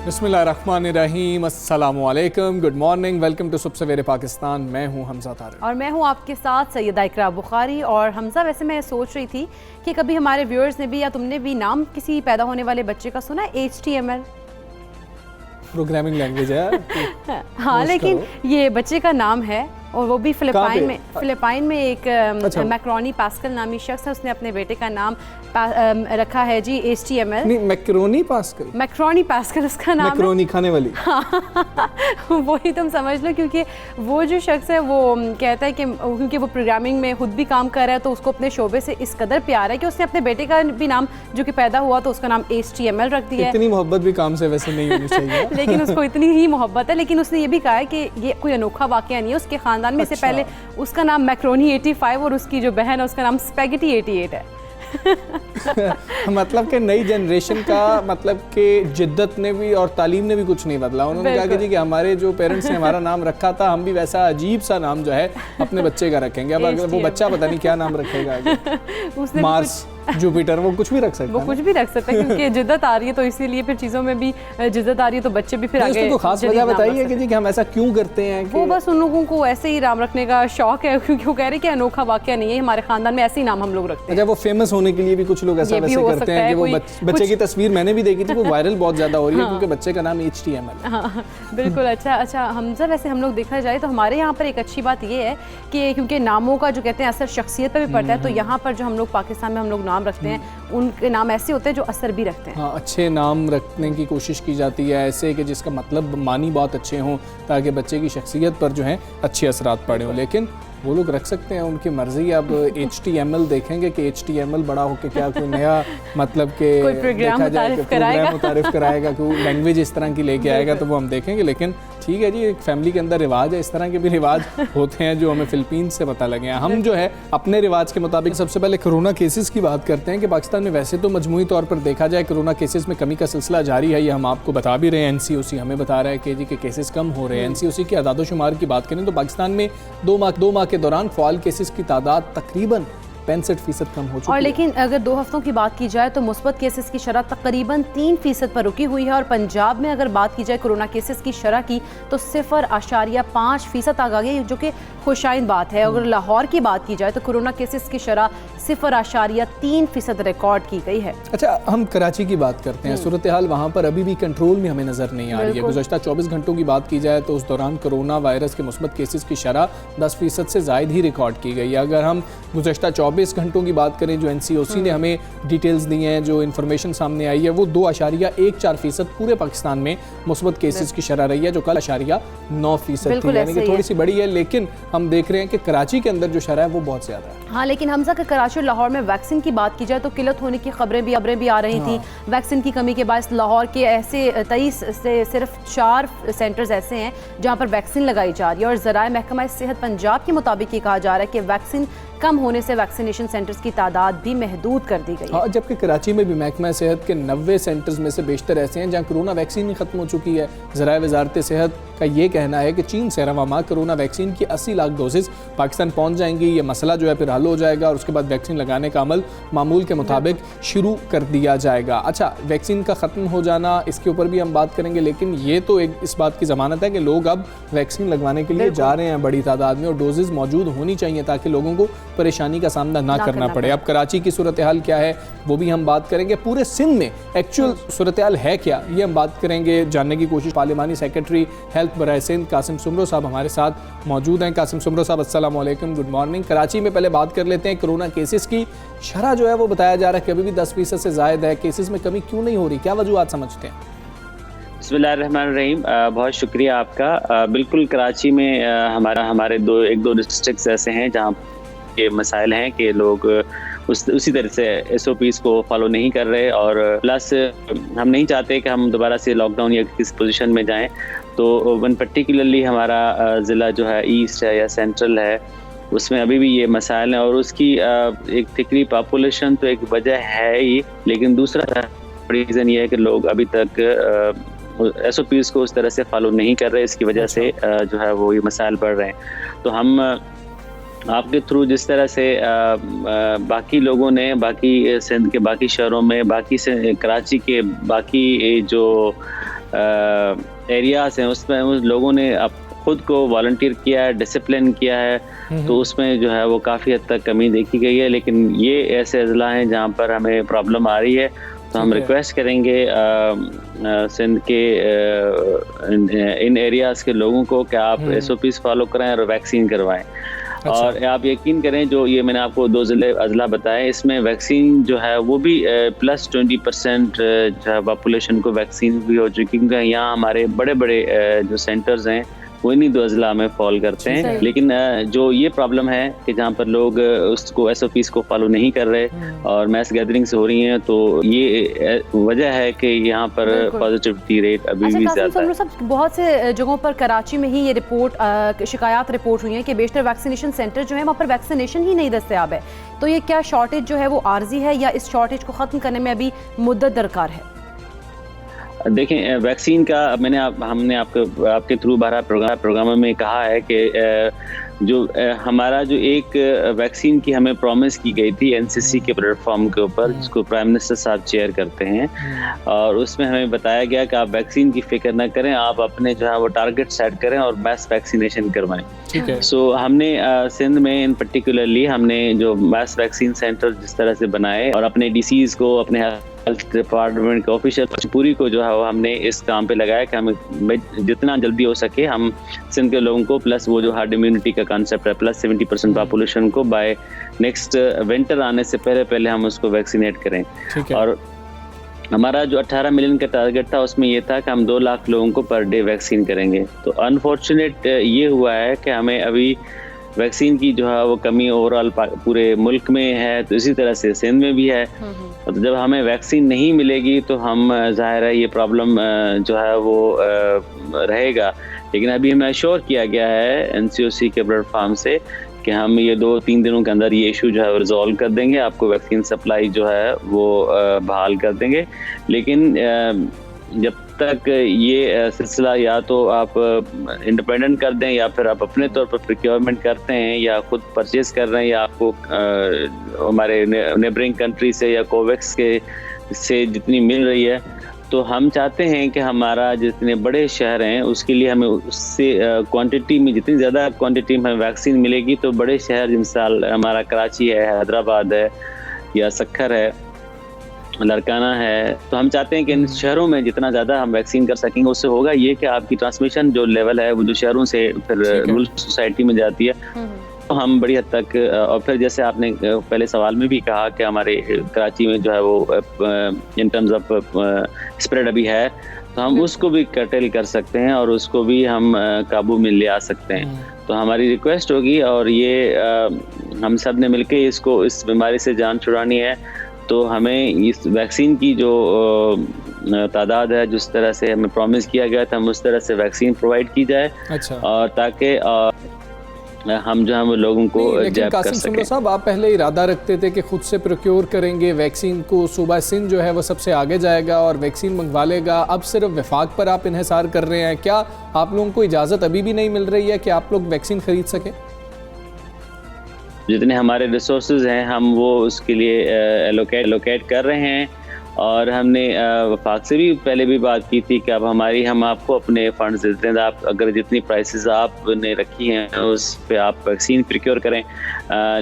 बिस्मिल्लाहिर्रहमानिर्रहीम, अस्सलामुअलैकुम, good morning, welcome to सुबह सवेरे पाकिस्तान। मैं हूँ हमजा तारिक और मैं हूँ आपके साथ सैयदा इकरा बुखारी। और हमजा, वैसे मैं सोच रही थी कि कभी हमारे व्यूअर्स ने भी या तुमने भी नाम किसी पैदा होने वाले बच्चे का सुना है? HTML प्रोग्रामिंग लैंग्वेज है। हाँ, लेकिन ये बच्चे का नाम है और वो भी फिलिपाइन में एक मैक्रोनी पास्कल नामी शख्स है, उसने अपने बेटे का नाम रखा है जी HTML। नहीं, मैक्रोनी पास्कल उसका नाम मैक्रोनी खाने वाली। हाँ, वही तुम समझ लो, क्योंकि वो जो शख्स है वो कहता है कि क्योंकि वो प्रोग्रामिंग में खुद भी काम कर रहा है तो उसको अपने शोबे से इस कदर प्यार है कि उसने अपने बेटे का भी नाम, जो कि पैदा हुआ तो उसका नाम HTML रख दिया है। इतनी मोहब्बत भी काम से वैसे नहीं होनी चाहिए। लेकिन उसको इतनी ही मोहब्बत है। लेकिन उसने ये भी कहा है कि ये कोई अनोखा वाकया नहीं है उसके खानदान में। इससे पहले उसका नाम मैक्रोनी 85 और उसकी जो बहन है उसका नाम स्पैगेटी 88 है। मतलब कि नई जनरेशन का मतलब कि जिद्दत ने भी और तालीम ने भी कुछ नहीं बदला। उन्होंने कहा कि जी कि हमारे जो पेरेंट्स ने हमारा नाम रखा था, हम भी वैसा अजीब सा नाम जो है अपने बच्चे का रखेंगे। अब अगर वो बच्चा पता नहीं क्या नाम रखेगा, मार्स, जुपिटर, वो कुछ भी रख सकता है। वो कुछ भी रख सकता है क्योंकि जिद्दत आ रही है, तो इसीलिए फिर चीज़ों में भी जिद्दत आ रही है, तो बच्चे भी फिर आगे। उसको खास वजह बताइए कि जी कि हम ऐसा क्यों करते हैं? वो बस उन लोगों को ऐसे ही नाम रखने का शौक है, क्योंकि वो कह रहे हैं कि अनोखा वाकया नहीं है, हमारे खानदान में ऐसे ही नाम हम लोग रखते हैं। अच्छा, वो फेमस होने के लिए भी कुछ लोग ऐसा वैसे करते हैं कि वो बच्चे की तस्वीर मैंने भी देखी थी, वो वायरल बहुत ज्यादा हो रही है क्योंकि बच्चे का नाम HTML। हाँ, बिल्कुल। अच्छा हमजा, वैसे हम लोग देखा जाए तो हमारे यहाँ पर एक अच्छी बात ये है कि क्योंकि नामों का जो कहते हैं असर शख्सियत पर भी पड़ता है, तो यहाँ पर जो हम लोग पाकिस्तान में हम लोग नाम रखते हैं उनके नाम ऐसे होते हैं जो असर भी रखते हैं। हाँ, अच्छे नाम रखने की कोशिश की जाती है, ऐसे कि जिसका मतलब मानी बहुत अच्छे हों, ताकि बच्चे की शख्सियत पर जो है अच्छे असरात पड़े हों। लेकिन वो लोग रख सकते हैं, उनकी मर्जी। अब HTML देखेंगे कि HTML बड़ा होकर क्या कोई नया मतलब के प्रोग्राम मुतारिफ कराएगा, कोई लैंग्वेज इस तरह की लेके आएगा, तो वो हम देखेंगे। लेकिन ठीक है जी, एक फैमिली के अंदर रिवाज है, इस तरह के भी रिवाज होते हैं जो हमें फिलीपींस से पता लगे हैं। हम जो है अपने रिवाज के मुताबिक सबसे पहले कोरोना केसेस की बात करते हैं कि पाकिस्तान में वैसे तो मजमूई तौर पर देखा जाए कोरोना केसेस में कमी का सिलसिला जारी है, ये हम आपको बता भी रहे हैं। NCOC हमें बता रहा है कि जी के केसेस कम हो रहे हैं। NCOC की आदादोशुमार की बात करें तो पाकिस्तान में दो माह के दौरान फ़ाल केसेस की तादाद तकरीबन 65% कम हो चुकी है। और लेकिन अगर 2 हफ्तों की बात की जाए तो मुस्बत केसेस की शरह तकरीबन 3% पर रुकी हुई है। और पंजाब में अगर बात की जाए कोरोना केसेस की शरह की तो 0.5% तक आ गई, जो कि खुशाइन बात है। अगर लाहौर की बात की जाए तो कोरोना केसेस की शरह 0.3% रिकॉर्ड की गई है। अच्छा, हम कराची की बात करते हैं। सूरत हाल वहाँ पर अभी भी कंट्रोल में हमें नज़र नहीं आ रही है। गुज़श्ता 24 घंटों की बात की जाए तो उस दौरान कोरोना वायरस के मुस्बत केसेस की शरह 10% से ज़ायद ही रिकॉर्ड की गई है। अगर हम गुज़श्ता 24 घंटों की बात करें, जो NCOC ने हमें डिटेल्स दी हैं, जो इन्फॉर्मेशन सामने आई है, वो 2.14% पूरे पाकिस्तान में मुस्बत केसेस की शरह रही है, जो कल 0.9% थी, यानी कि थोड़ी सी बड़ी है। लेकिन हम देख रहे हैं कि कराची के अंदर जो शरह है वो बहुत ज़्यादा है। हाँ, लेकिन हमजा के कराची और लाहौर में वैक्सीन की बात की जाए तो किल्लत होने की खबरें भी आ रही थी। वैक्सीन की कमी के बाद लाहौर के ऐसे 23 से सिर्फ 4 सेंटर्स ऐसे हैं जहाँ पर वैक्सीन लगाई जा रही है। और ज़राए महकमा सेहत पंजाब के मुताबिक ये कहा जा रहा है कि वैक्सीन कम होने से वैक्सीनेशन सेंटर्स की तादाद भी महदूद कर दी गई है। हाँ, जबकि कराची में भी महकमा सेहत के 90 सेंटर्स में से बेशतर ऐसे हैं जहाँ कोरोना वैक्सीन ही खत्म हो चुकी है। ज़राए वजारत सेहत का ये कहना है कि चीन से रवा माह कोरोना वैक्सीन की 80 लाख डोजेज पाकिस्तान पहुँच जाएंगी। ये मसला जो है फिर हल हो जाएगा और उसके बाद वैक्सीन लगाने का अमल मामूल के मुताबिक शुरू कर दिया जाएगा। अच्छा, वैक्सीन का ख़त्म हो जाना, इसके ऊपर भी हम बात करेंगे, लेकिन ये तो एक इस बात की ज़मानत है कि लोग अब वैक्सीन लगवाने के लिए जा रहे हैं बड़ी तादाद में, और डोजेज मौजूद होनी चाहिए ताकि लोगों को परेशानी का सामना ना करना पड़े। अब कराची की सूरत हाल क्या है वो भी हम बात करेंगे। पूरे सिंध में एक्चुअल सूरत हाल है क्या, ये हम बात करेंगे, जानने की कोशिश। पार्लिमानी सेक्रेटरी हेल्थ बराए सिंध कासिम सुमरो साहब हमारे साथ मौजूद हैं। कासिम सुमरो साहब, अस्सलाम वालेकुम, गुड मॉर्निंग। कराची में पहले बात कर लेते हैं, कोरोना केसेस की शरह जो है वो बताया जा रहा है कि अभी भी 10% से ज़ायद है। केसेस में कमी क्यों नहीं हो रही, क्या वजूहात समझते हैं? बिस्मिल्लाहिर्रहमानिर्रहीम, बहुत शुक्रिया आपका। बिल्कुल, कराची में हमारे एक दो डिस्ट्रिक्ट्स ऐसे हैं जहाँ के मसाइल हैं कि लोग उसी तरह से SOPs को फॉलो नहीं कर रहे, और प्लस हम नहीं चाहते कि हम दोबारा से लॉकडाउन या किसी पोजीशन में जाएं। तो वन पर्टिकुलरली हमारा ज़िला जो है ईस्ट है या सेंट्रल है, उसमें अभी भी ये मसाइल हैं। और उसकी एक थिकली पॉपुलेशन तो एक वजह है ही, लेकिन दूसरा रीज़न ये है कि लोग अभी तक SOPs को उस तरह से फॉलो नहीं कर रहे, इसकी वजह से जो है वो ये मसाइल बढ़ रहे हैं। तो हम आपके थ्रू जिस तरह से बाकी लोगों ने बाकी सिंध के बाकी शहरों में, बाकी से कराची के बाकी जो एरियाज़ हैं उसमें उन लोगों ने अब खुद को वॉलंटियर किया है, डिसिप्लिन किया है, तो उसमें जो है वो काफ़ी हद तक कमी देखी गई है। लेकिन ये ऐसे अजला हैं जहाँ पर हमें प्रॉब्लम आ रही है, तो हम रिक्वेस्ट करेंगे सिंध के इन एरियाज़ के लोगों को कि आप SOPs फॉलो करें और वैक्सीन करवाएं। और आप यकीन करें, जो ये मैंने आपको 2 ज़िले अजला बताए, इसमें वैक्सीन जो है वो भी प्लस 20% जो है पॉपुलेशन को वैक्सीन भी हो चुकी है, क्योंकि यहाँ हमारे बड़े बड़े जो सेंटर्स हैं वो इन्हीं 2 अजला में फॉल करते हैं। लेकिन जो ये प्रॉब्लम है कि जहाँ पर लोग उसको SOPs को फॉलो नहीं कर रहे और मैस गैदरिंग्स हो रही हैं, तो ये वजह है कि यहाँ पर पॉजिटिविटी रेट अभी भी ज़्यादा है। बहुत से जगहों पर कराची में ही ये शिकायत रिपोर्ट हुई है कि बेशतर वैक्सीनेशन सेंटर जो है वहाँ पर वैक्सीनेशन ही नहीं दस्तयाब है। तो ये क्या शॉर्टेज जो है वो आर्जी है या इस शॉर्टेज को ख़त्म करने में अभी मुद्दत दरकार है? देखें, वैक्सीन का हमने आपके थ्रू 12 प्रोग्राम में कहा है कि जो हमारा जो एक वैक्सीन की हमें प्रॉमिस की गई थी NCC के प्लेटफॉर्म के ऊपर, जिसको प्राइम मिनिस्टर साहब चेयर करते हैं, और उसमें हमें बताया गया कि आप वैक्सीन की फिक्र ना करें, आप अपने जो है वो टारगेट सेट करें और मैस वैक्सीनेशन करवाएं। सो हमने सिंध में इन पर्टिकुलरली हमने जो मैस वैक्सीन सेंटर जिस तरह से बनाए और अपने DCs को, अपने हेल्थ डिपार्टमेंट के ऑफिसर पूरी को जो है वो हमने इस काम पे लगाया कि हमें जितना जल्दी हो सके हम सिंध के लोगों को, प्लस वो जो हार्ड इम्यूनिटी का कॉन्सेप्ट है, प्लस 70% पॉपुलेशन को बाय नेक्स्ट विंटर आने से पहले हम उसको वैक्सीनेट करें। और हमारा जो 18 मिलियन का टारगेट था उसमें ये था कि हम 2 लाख लोगों को पर डे वैक्सीन करेंगे। तो अनफॉर्चुनेट ये हुआ है कि हमें अभी वैक्सीन की जो है वो कमी ओवरऑल पूरे मुल्क में है, तो इसी तरह से सिंध में भी है। तो जब हमें वैक्सीन नहीं मिलेगी तो हम जाहिर है ये प्रॉब्लम जो है वो रहेगा। लेकिन अभी हमें अश्योर किया गया है NCOC के प्लेटफॉर्म से कि हम ये 2-3 दिनों के अंदर ये इशू जो है रिजॉल्व कर देंगे, आपको वैक्सीन सप्लाई जो है वो बहाल कर देंगे। लेकिन जब तक ये सिलसिला या तो आप इंडिपेंडेंट कर दें या फिर आप अपने तौर पर प्रोक्योरमेंट करते हैं या खुद परचेज कर रहे हैं या आपको हमारे नेबरिंग कंट्री से या कोवैक्स के से जितनी मिल रही है, तो हम चाहते हैं कि हमारा जितने बड़े शहर हैं उसके लिए हमें उससे क्वांटिटी में, जितनी ज़्यादा क्वांटिटी में वैक्सीन मिलेगी तो बड़े शहर मिसाल हमारा कराची है, हैदराबाद है या सक्खर है, लड़काना है, तो हम चाहते हैं कि इन शहरों में जितना ज़्यादा हम वैक्सीन कर सकेंगे उससे होगा ये कि आपकी ट्रांसमिशन जो लेवल है वो जो शहरों से फिर रूरल सोसाइटी में जाती है, तो हम बड़ी हद तक, और फिर जैसे आपने पहले सवाल में भी कहा कि हमारे कराची में जो है वो इन टर्म्स ऑफ स्प्रेड अभी है, तो हम उसको भी कर्टेल कर सकते हैं और उसको भी हम काबू में ले आ सकते हैं। तो हमारी रिक्वेस्ट होगी, और ये हम सब ने मिलकर इसको, इस बीमारी से जान छुड़ानी है, तो हमें इस वैक्सीन की जो तादाद है जिस तरह से हमें प्रॉमिस किया गया था हम उस तरह से वैक्सीन प्रोवाइड की जाए। और ताकि हम जो है लोगों को जैब कर सकें। साहब, आप पहले इरादा रखते थे कि खुद से प्रोक्योर करेंगे वैक्सीन को, सूबा सिंध जो है वो सबसे आगे जाएगा और वैक्सीन मंगवा लेगा, अब सिर्फ वफाक पर आप इन्हिसार कर रहे हैं। क्या आप लोगों को इजाज़त अभी भी नहीं मिल रही है कि आप लोग वैक्सीन खरीद सकें? जितने हमारे रिसोर्सेज हैं हम वो उसके लिए एलोकेट कर रहे हैं, और हमने वफाक से भी पहले भी बात की थी कि अब हम आपको अपने फंड्स देते हैं, आप अगर जितनी प्राइसेस आपने रखी हैं उस पे आप वैक्सीन प्रोक्योर करें।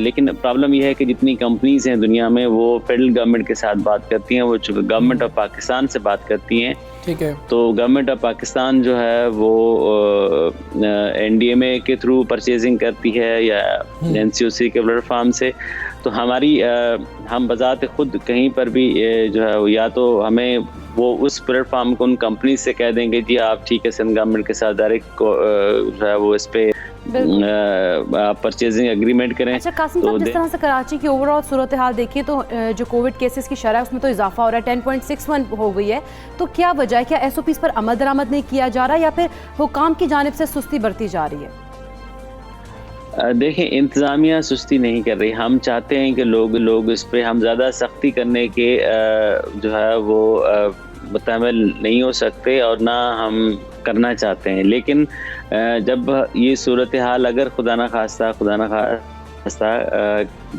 लेकिन प्रॉब्लम यह है कि जितनी कंपनीज हैं दुनिया में वो फेडरल गवर्नमेंट के साथ बात करती हैं, वो गवर्नमेंट ऑफ पाकिस्तान से बात करती हैं। ठीक है। तो गवर्नमेंट ऑफ पाकिस्तान जो है वो NDMA के थ्रू परचेजिंग करती है या NCOC के प्लेटफॉर्म से। तो हमारी हम बजाते खुद कहीं पर भी जो है या तो हमें वो उस प्लेटफॉर्म को उन कंपनी से कह देंगे जी आप ठीक है सिंध गवर्नमेंट के साथ डायरेक्ट जो है वो इस पे परचेजिंग एग्रीमेंट करें। अच्छा कासिम साहब, जिस तरह से कराची की ओवरऑल सूरत हाल देखिए तो जो कोविड केसेस की शरह है उसमें तो इजाफा हो रहा है, 10.61 हो गई है, तो क्या वजह है? क्या SOPs पर अमल दरामद नहीं किया जा रहा या फिर हुकाम की जानिब से सुस्ती बरती जा रही है? देखें, इंतज़ामिया सुस्ती नहीं कर रही। हम चाहते हैं कि लोग इस पे हम ज़्यादा सख्ती करने के जो है वो मुतामिल नहीं हो सकते और ना हम करना चाहते हैं। लेकिन जब ये सूरत हाल अगर खुदा ना खास्ता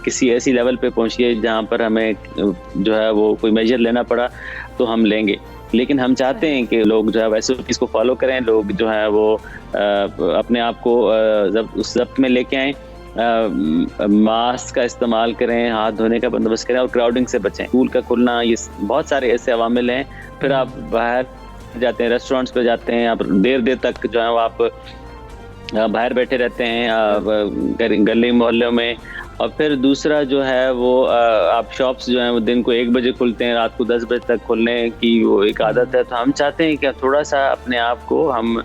किसी ऐसी लेवल पे पहुंची है जहाँ पर हमें जो है वो कोई मेजर लेना पड़ा तो हम लेंगे। लेकिन हम चाहते हैं कि लोग जो है वैसे इसको फॉलो करें, लोग जो है वो अपने आप को उस जब्त में लेके आएँ, मास्क का इस्तेमाल करें, हाथ धोने का बंदोबस्त करें और क्राउडिंग से बचें। स्कूल का खुलना, ये बहुत सारे ऐसे अवामिल हैं। फिर आप बाहर जाते हैं, रेस्टोरेंट्स पे जाते हैं, आप देर तक जो है वो आप बाहर बैठे रहते हैं गली मोहल्लों में। और फिर दूसरा जो है वो आप शॉप्स जो हैं वो दिन को 1 बजे खुलते हैं, रात को 10 बजे तक खुलने की वो एक आदत है। तो हम चाहते हैं कि थोड़ा सा अपने आप को हम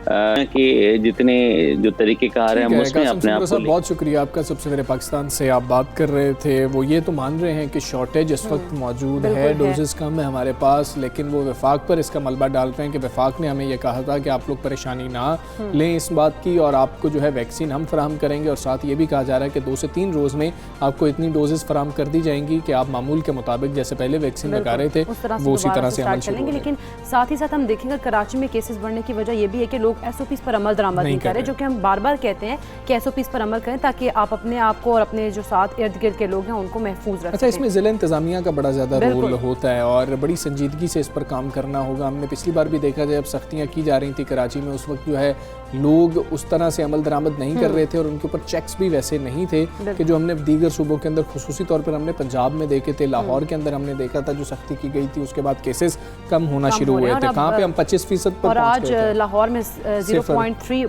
कि जितने जो तरीके कार हैं हम उसमें अपने आप को बहुत शुक्रिया आपका। सबसे पहले पाकिस्तान से आप बात कर रहे थे, वो ये तो मान रहे हैं कि शॉर्टेज इस वक्त मौजूद है, डोजेस कम है हमारे पास, लेकिन वो वफाक पर इसका मलबा डाल रहे हैं कि वफाक ने हमें ये कहा था कि आप लोग परेशानी ना लें इस बात की और आपको जो है वैक्सीन हम फराहम करेंगे। और साथ ये भी कहा जा रहा है कि 2 से 3 रोज़ में आपको इतनी डोजेस फराहम कर दी जाएंगी कि आप मामूल के मुताबिक जैसे पहले वैक्सीन लगा रहे थे वो उसी तरह से अमल चलेंगे। लेकिन साथ ही साथ हम देखेंगे कराची में केसेस बढ़ने की वजह ये भी है कि लोग SOPs पर अमल दरामद नहीं कर रहे, जो कि हम बार बार कहते हैं कि SOPs पर अमल करें ताकि आप अपने आप को और अपने जो साथ इर्द गिर्द के लोग हैं उनको महफूज रखें। अच्छा, इसमें ज़िला इंतज़ामिया का बड़ा ज़्यादा रोल होता है और बड़ी संजीदगी से इस पर काम करना होगा। हमने पिछली बार भी देखा जब सख्तियाँ की जा रही थी कराची में, उस वक्त जो है लोग उस तरह से अमल दरामद नहीं कर रहे थे और उनके ऊपर चेक्स भी वैसे नहीं थे कि जो हमने दीगर सूबों के अंदर, खुसूसी तौर पर हमने पंजाब में देखे थे, लाहौर के अंदर हमने देखा था जो सख्ती की गई थी उसके बाद केसेस कम होना शुरू हुए थे। कहाँ पे हम 25% पर और आज लाहौर में 0.3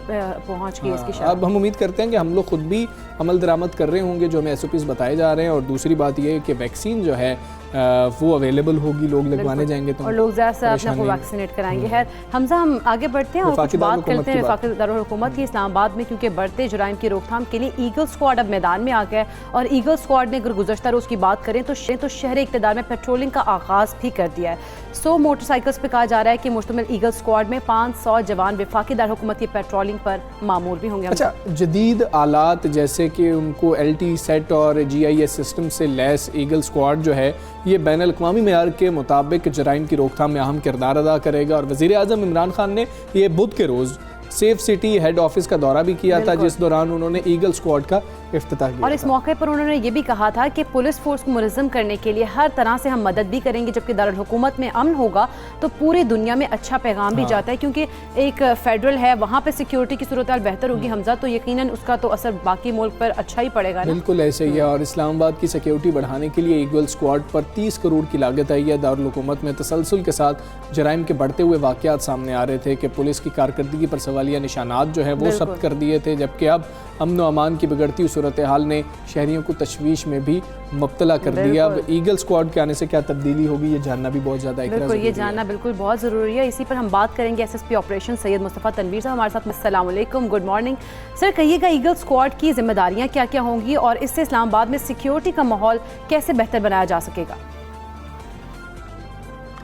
पहुंच गई इसकी शरह। अब हम उम्मीद करते हैं कि हम लोग खुद भी अमल दरामद कर रहे होंगे जो हमें SOPs बताए जा रहे हैं। और दूसरी बात ये है कि वैक्सीन जो है वो अवेलेबल होगी, लोग लगवाने जाएंगे तो और लोग ज़्यादा से अपने को वैक्सीनेट कराएंगे। है हमजा, हम आगे बढ़ते हैं और कुछ बात करते हैं वफाकी दारुल हुकूमत की इस्लामाबाद में, क्योंकि बढ़ते जुराइम की रोकथाम के लिए ईगल स्क्वाड अब मैदान में आ गया है। और ईगल स्क्वाड ने अगर गुज़श्ता रोज़ की बात करें तो शहर इक़्तिदार में पेट्रोलिंग का आगाज़ भी कर दिया है। 100 मोटरसाइकिल्स पे कहा जा रहा है कि मुश्तमिल ईगल स्क्वाड में 500 जवान वफाकी दारुल हुकूमत की पेट्रोलिंग पर मामूर भी होंगे। अच्छा, जदीद आलात जैसे कि उनको LT सेट और GIS सिस्टम से लैस ईगल स्क्वाड जो है ये बैनुल-अक़वामी मेयार के मुताबिक जराइम की रोकथाम में अहम किरदार अदा करेगा। और वज़ीर आज़म इमरान खान ने ये बुध के रोज़ सेफ सिटी हेड ऑफिस का दौरा भी किया था, जिस दौरान उन्होंने ईगल स्क्वाड का इफ्तिताह किया और इस मौके पर उन्होंने ये भी कहा था कि पुलिस फोर्स को मुनज़्ज़म करने के लिए हर तरह से हम मदद भी करेंगे, जबकि दारुल हुकूमत में अमन होगा तो पूरी दुनिया में अच्छा पैगाम भी जाता है, क्योंकि एक फेडरल है वहाँ पे सिक्योरिटी की सूरत बहतर होगी हमजा, तो यकीनन उसका तो असर बाकी मुल्क पर अच्छा ही पड़ेगा। बिल्कुल ऐसे ही है। और इस्लामाबाद की सिक्योरिटी बढ़ाने के लिए ईगल स्क्वाड पर 30 करोड़ की लागत आई है। दारुल हुकूमत में तसलसल के साथ जराइम के बढ़ते हुए वाक़यात सामने आ रहे थे कि पुलिस की कारकर्दगी पर सवालिया निशानात जो है वो सब्त कर दिए थे, जबकि अब अमन व अमान की बिगड़ती हुई सूरत हाल ने शहरियों को तशवीश में भी मुब्तला कर दिया। अब ईगल स्क्वाड के आने से क्या तब्दीली होगी ये जानना भी बहुत ज़्यादा ये जानना बिल्कुल बहुत ज़रूरी है। इसी पर हम बात करेंगे SSP ऑपरेशन सैयद मुस्तफ़ा तनवीर साहब हमारे साथ। अस्सलाम वालेकुम, गुड मॉर्निंग सर। कहिएगा ईगल स्क्वाड की जिम्मेदारियाँ क्या क्या होंगी और इससे इस्लामाबाद में सिक्योरिटी का माहौल कैसे बेहतर बनाया जा सकेगा?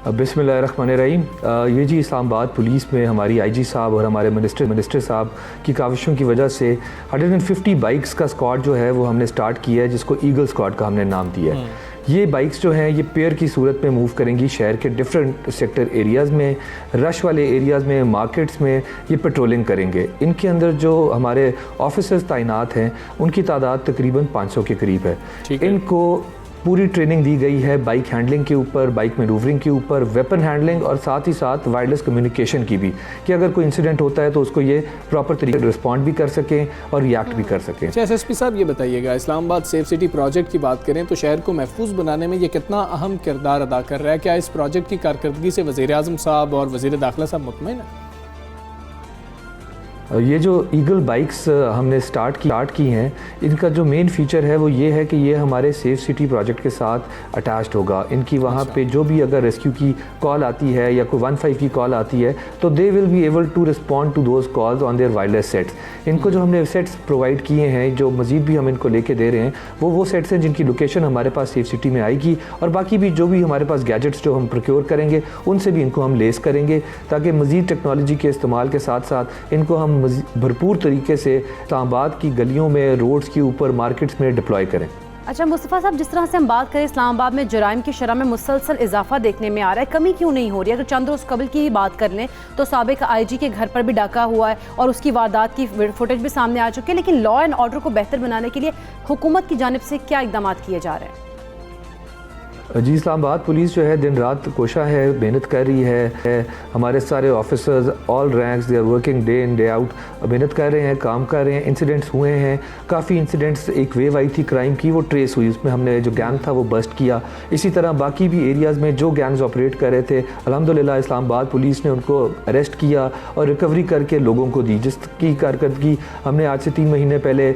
बिस्मिल्लाहिर्रहमानिर्रहीम। ये जी इस्लामाबाद पुलिस में हमारी IG साहब और हमारे मिनिस्टर साहब की काविशों की वजह से 150 बाइक्स का स्क्वाड जो है वो हमने स्टार्ट किया है, जिसको ईगल स्क्वाड का हमने नाम दिया है। ये बाइक्स जो हैं ये पेयर की सूरत में मूव करेंगी शहर के डिफरेंट सेक्टर एरियाज़ में, रश वाले एरियाज़ में, मार्केट्स में ये पेट्रोलिंग करेंगे। इनके अंदर जो हमारे ऑफिसर्स तैनात हैं उनकी तादाद तकरीबन 500 के करीब है। इनको पूरी ट्रेनिंग दी गई है बाइक हैंडलिंग के ऊपर, बाइक मैनूवरिंग के ऊपर, वेपन हैंडलिंग और साथ ही साथ वायरलेस कम्युनिकेशन की भी, कि अगर कोई इंसिडेंट होता है तो उसको ये प्रॉपर तरीके से रिस्पॉन्ड भी कर सकें और रिएक्ट भी कर सकें। अच्छा SSP साहब ये बताइएगा, इस्लामाबाद सेफ सिटी प्रोजेक्ट की बात करें तो शहर को महफूज बनाने में ये कितना अहम किरदार अदा कर रहा है? क्या इस प्रोजेक्ट की कारकर्दगी से वज़ीर आज़म साहब और वज़ीर दाखिला साहब मुतमईन हैं? ये जो ईगल बाइक्स हमने स्टार्ट की हैं, इनका जो मेन फीचर है वो ये है कि ये हमारे सेफ सिटी प्रोजेक्ट के साथ अटैच्ड होगा। इनकी वहाँ पे जो भी अगर रेस्क्यू की कॉल आती है या कोई 15 की कॉल आती है तो they will be able to respond to those calls on their wireless sets. इनको जो हमने सेट्स प्रोवाइड किए हैं, जो मज़ीद भी हम इनको लेके दे रहे हैं, वो सेट्स हैं जिनकी लोकेशन हमारे पास सेफ सिटी में आएगी, और बाकी भी जो भी हमारे पास गैजेट्स जो हम प्रोक्योर करेंगे उनसे भी इनको हम लेस करेंगे, ताकि मज़ीद टेक्नोलॉजी के इस्तेमाल के साथ साथ इनको हम भरपूर तरीके से इस्लामाबाद की गलियों में, रोड्स के ऊपर, मार्केट्स में डिप्लॉय करें। अच्छा मुस्तफ़ा साहब, जिस तरह से हम बात करें इस्लामाबाद में जराइम की शरह में मुसलसल इजाफा देखने में आ रहा है, कमी क्यों नहीं हो रही? अगर चंद रोज़ कबल की ही बात कर लें तो साबिक IG के घर पर भी डाका हुआ है और उसकी वारदात की फुटेज भी सामने आ चुकी है, लेकिन लॉ एंड ऑर्डर को बेहतर बनाने के लिए हुकूमत की जानिब से क्या इकदाम किए जा रहे हैं? जी, इस्लामाबाद पुलिस जो है दिन रात कोशा है, मेहनत कर रही है। हमारे सारे officers, all ranks, they are working day in day out, मेहनत कर रहे हैं, काम कर रहे हैं। इंसिडेंट्स हुए हैं, काफ़ी इंसिडेंट्स, एक वेव आई थी क्राइम की, वो ट्रेस हुई, उसमें हमने जो गैंग था वो बस्ट किया। इसी तरह बाकी भी एरियाज़ में जो गैंग्स ऑपरेट कर रहे थे, अल्हम्दुलिल्लाह इस्लामाबाद पुलिस ने उनको अरेस्ट किया और रिकवरी करके लोगों को दी, जिसकी कारकर्दगी हमने आज से 3 महीने पहले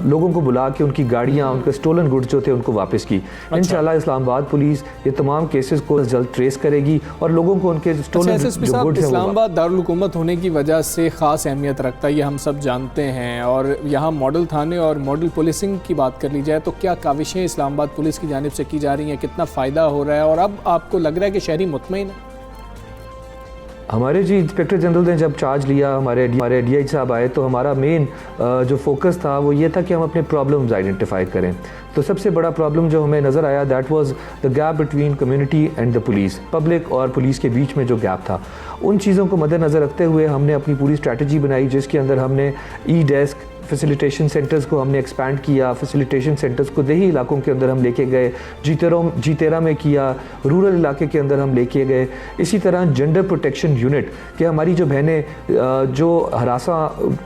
लोगों को बुला के उनकी गाड़ियाँ, उनके स्टोलन गुड्स जो थे उनको वापस की। इंशाल्लाह इस्लामाबाद पुलिस ये तमाम केसेस को जल्द ट्रेस करेगी और लोगों को उनके स्टोलन जो गुड्स हैं। इस्लामाबाद दारुल हुकूमत होने की वजह से ख़ास अहमियत रखता है, ये हम सब जानते हैं, और यहाँ मॉडल थाने और मॉडल पुलिसिंग की बात कर ली जाए तो क्या काविशें इस्लामाबाद पुलिस की जानिब से की जा रही हैं, कितना फ़ायदा हो रहा है, और अब आपको लग रहा है कि शहरी मुतमईन है? हमारे जी इंस्पेक्टर जनरल ने जब चार्ज लिया, हमारे DI साहब आए, तो हमारा मेन जो फोकस था वो ये था कि हम अपने प्रॉब्लम्स आइडेंटिफाई करें। तो सबसे बड़ा प्रॉब्लम जो हमें नज़र आया, that was the gap between community and the police, public और पुलिस के बीच में जो गैप था। उन चीज़ों को मद्देनज़र रखते हुए हमने अपनी पूरी स्ट्रैटेजी बनाई, जिसके अंदर हमने ई-डेस्क फैसिलिटेशन सेंटर्स को हमने एक्सपैंड किया। फैसिलिटेशन सेंटर्स को देही इलाकों के अंदर हम लेके गए, G13 में किया, रूरल इलाके के अंदर हम लेके गए। इसी तरह जेंडर प्रोटेक्शन यूनिट कि हमारी जो बहनें जो हरासा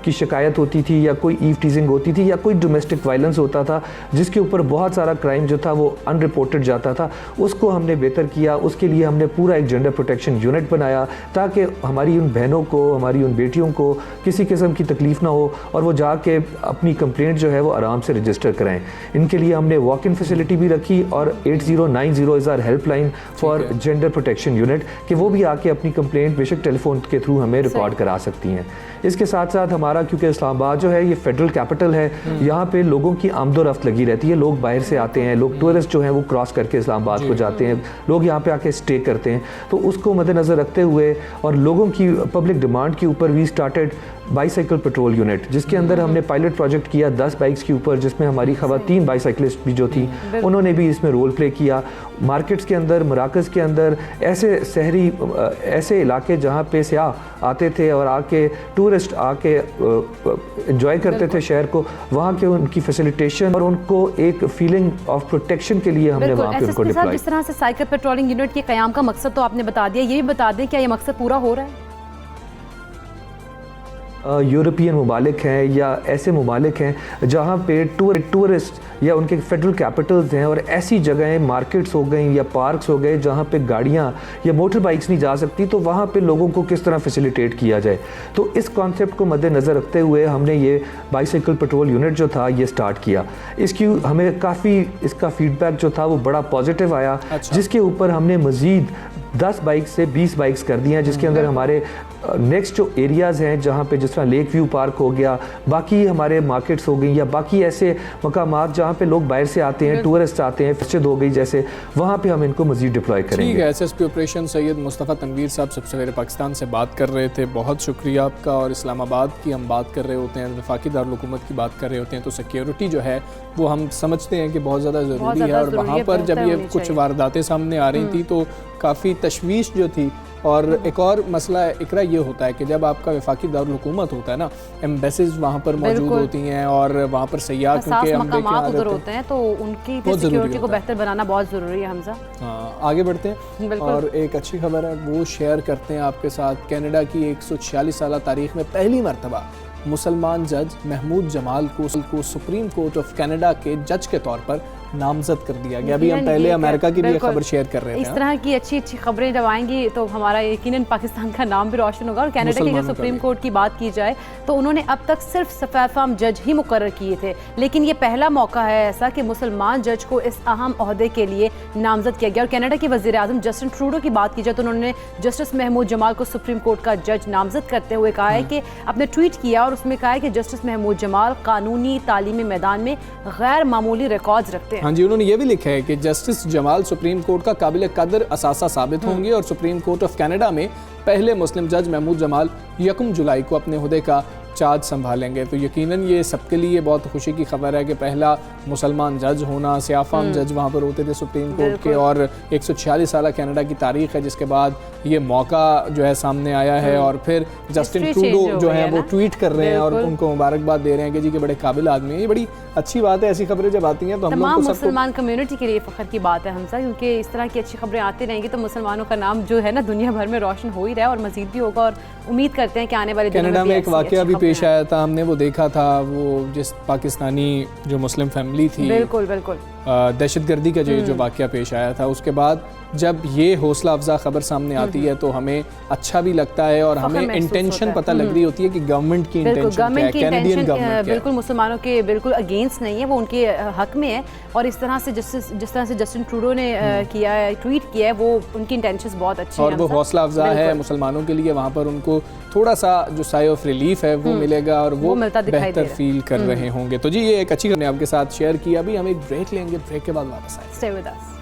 की शिकायत होती थी या कोई ईव टीजिंग होती थी या कोई डोमेस्टिक वायलेंस होता था जिसके ऊपर बहुत सारा क्राइम जो था वो अनरिपोर्टेड जाता था, उसको हमने बेहतर किया। उसके लिए हमने पूरा एक जेंडर प्रोटेक्शन यूनिट बनाया ताकि हमारी उन बहनों को, हमारी उन बेटियों को किसी किस्म की तकलीफ़ ना हो और वो जाके अपनी कंप्लेंट जो है वो आराम से रजिस्टर कराएं। इनके लिए हमने वॉक इन फैसिलिटी भी रखी और 8090 is our helpline for gender protection unit कि वो भी आके अपनी कंप्लेंट बेशक टेलीफोन के थ्रू हमें रिकॉर्ड करा सकती हैं। इसके साथ साथ हमारा, क्योंकि इस्लामाबाद जो है ये फेडरल कैपिटल है, यहाँ पे लोगों की आमदोरफ्त लगी रहती है, लोग बाहर से आते हैं, लोग टूरिस्ट जो हैं वो क्रॉस करके इस्लामाबाद को जाते हैं, लोग यहाँ पे आके स्टे करते हैं। तो उसको मद्देनज़र रखते हुए और लोगों की पब्लिक डिमांड के ऊपर we started bicycle patrol unit, जिसके अंदर हमने पायलट प्रोजेक्ट किया 10 बाइक्स के ऊपर, जिसमें हमारी ख़वातीन बाईसाइकिलिस्ट भी जो थी उन्होंने भी इसमें रोल प्ले किया। मार्केट्स के अंदर, मराकज़ के अंदर ऐसे शहरी ऐसे इलाके जहाँ पे सयाह आते थे और आके टूरिस्ट आके एंजॉय करते थे शहर को, वहाँ के उनकी फैसिलिटेशन और उनको एक फीलिंग ऑफ प्रोटेक्शन के लिए हमने वहाँ पे उनको डिप्लॉय। जिस तरह से साइकिल पेट्रोलिंग यूनिट के क़याम का मकसद तो आपने बता दिया, ये भी बता दें क्या ये मकसद पूरा हो रहा है? यूरोपियन ममालिक हैं या ऐसे ममालिक हैं जहाँ पे टूरिस्ट या उनके फेडरल कैपिटल्स हैं और ऐसी जगहें, मार्केट्स हो गई या पार्क्स हो गए जहाँ पे गाड़ियाँ या मोटर बाइक्स नहीं जा सकती, तो वहाँ पे लोगों को किस तरह फैसिलिटेट किया जाए। तो इस कॉन्सेप्ट को मद्देनज़र रखते हुए हमने ये बाईसाइकिल पेट्रोल यूनिट जो था ये स्टार्ट किया। इसकी हमें काफ़ी इसका फीडबैक जो था वो बड़ा पॉजिटिव आया। जिसके ऊपर हमने मज़ीद 10 बाइक से 20 बाइक्स कर दी हैं, जिसके अंदर हमारे नेक्स्ट जो एरियाज़ हैं जहाँ पे जिस तरह लेक व्यू पार्क हो गया, बाकी हमारे मार्केट्स हो गई या बाकी ऐसे मकामात जहाँ पे लोग बाहर से आते हैं, टूरिस्ट आते हैं, मस्जिद हो गई जैसे, वहाँ पे हम इनको मज़ीद डिप्लॉय करेंगे। ठीक है, SSP ऑपरेशन सैयद मुस्तफ़ा तनवीर साहब सबसे सवेरे पाकिस्तान से बात कर रहे थे, बहुत शुक्रिया आपका। और इस्लामाबाद की हम बात कर रहे होते हैं, वफाकी दारुल हुकूमत की बात कर रहे होते हैं, तो सिक्योरिटी जो है वो हम समझते हैं कि बहुत ज़्यादा ज़रूरी है। और वहाँ पर जब ये कुछ वारदातें सामने आ रही थी तो काफ़ी तशवीश जो थी। और एक और मसला इकरा ये होता है कि जब आपका वफाकी दारुल हुकूमत होता है ना, एम्बेसीज वहाँ पर मौजूद होती हैं और वहाँ पर सयाह क्योंकि हम उधर होते हैं तो उनकी सिक्योरिटी को बेहतर बनाना बहुत ज़रूरी है। हमजा, हाँ, आगे बढ़ते हैं और एक अच्छी खबर है वो शेयर करते हैं आपके साथ। कनाडा की 146 साल तारीख में पहली मरतबा मुसलमान जज महमूद जमाल को सुप्रीम कोर्ट ऑफ कनाडा के जज के तौर पर नामजद कर दिया गया। अभी हम पहले अमेरिका की भी एक खबर शेयर कर रहे थे। इस तरह की अच्छी अच्छी खबरें जब आएंगी तो हमारा यकीनन पाकिस्तान का नाम भी रोशन होगा। और कनाडा की अगर सुप्रीम कोर्ट की बात की जाए तो उन्होंने अब तक सिर्फ सफ़ेद फार्म जज ही मुकर्रर किए थे, लेकिन ये पहला मौका है ऐसा कि मुसलमान जज को इस अहम ओहदे के लिए नामजद किया गया। और कनाडा के वज़ीर आज़म जस्टिन ट्रूडो की बात की जाए तो उन्होंने जस्टिस महमूद जमाल को सुप्रीम कोर्ट का जज नामजद करते हुए कहा है कि अपने ट्वीट किया और उसमें कहा है कि जस्टिस महमूद जमाल कानूनी तालीमी मैदान में गैर मामूली रिकॉर्ड्स रखते हैं। हाँ जी, उन्होंने ये भी लिखा है कि जस्टिस जमाल सुप्रीम कोर्ट का काबिल कदर असासा साबित होंगे और सुप्रीम कोर्ट ऑफ कनाडा में पहले मुस्लिम जज महमूद जमाल 1 जुलाई को अपने हुदे का चार्ज संभालेंगे। तो यकीनन ये सबके लिए बहुत खुशी की खबर है कि पहला मुसलमान जज होना, सियाफाम जज वहाँ पर होते थे सुप्रीम कोर्ट के, और 146 साल कनाडा की तारीख है जिसके बाद ये मौका जो है सामने आया है। और फिर जस्टिन ट्रूडो जो है वो ट्वीट कर रहे हैं और उनको मुबारकबाद दे रहे हैं कि जी के बड़े काबिल आदमी हैं। ये बड़ी अच्छी बात है, ऐसी खबरें जब आती हैं तो हम लोग को मुसलमान कम्युनिटी के लिए फ़ख्र की बात है हमसा, क्योंकि इस तरह की अच्छी खबरें आती रहेंगी तो मुसलमानों का नाम जो है ना दुनिया भर में रोशन हो ही रहा है और मजीद भी होगा। और उम्मीद करते हैं कि आने वाले कनाडा में एक वाकया भी पेश आया था, हमने वो देखा था, वो जिस पाकिस्तानी जो मुस्लिम फैमिली थी, बिल्कुल बिल्कुल दहशतगर्दी का जो वाकया पेश आया था, उसके बाद जब ये हौसला अफजा खबर सामने आती है तो हमें अच्छा भी लगता है और हमें इंटेंशन पता लग रही होती है कि गवर्नमेंट की इंटेंशन क्या है, कैनेडियन गवर्नमेंट बिल्कुल मुसलमानों के बिल्कुल अगेंस्ट नहीं है, वो उनके हक में है। और इस तरह से जिस तरह से जस्टिन ट्रूडो ने किया है, ट्वीट किया है, वो उनकी इंटेंशंस बहुत अच्छी हैं और वो हौसला अफजा है मुसलमानों के लिए। वहाँ पर उनको थोड़ा सा जो साई ऑफ रिलीफ है वो मिलेगा और वो बेहतर फील कर रहे होंगे। तो जी ये एक अच्छी खबर आपके साथ शेयर की। अभी हम एक ब्रेक लेंगे, ब्रेक के बाद वापस आए। Stay with us.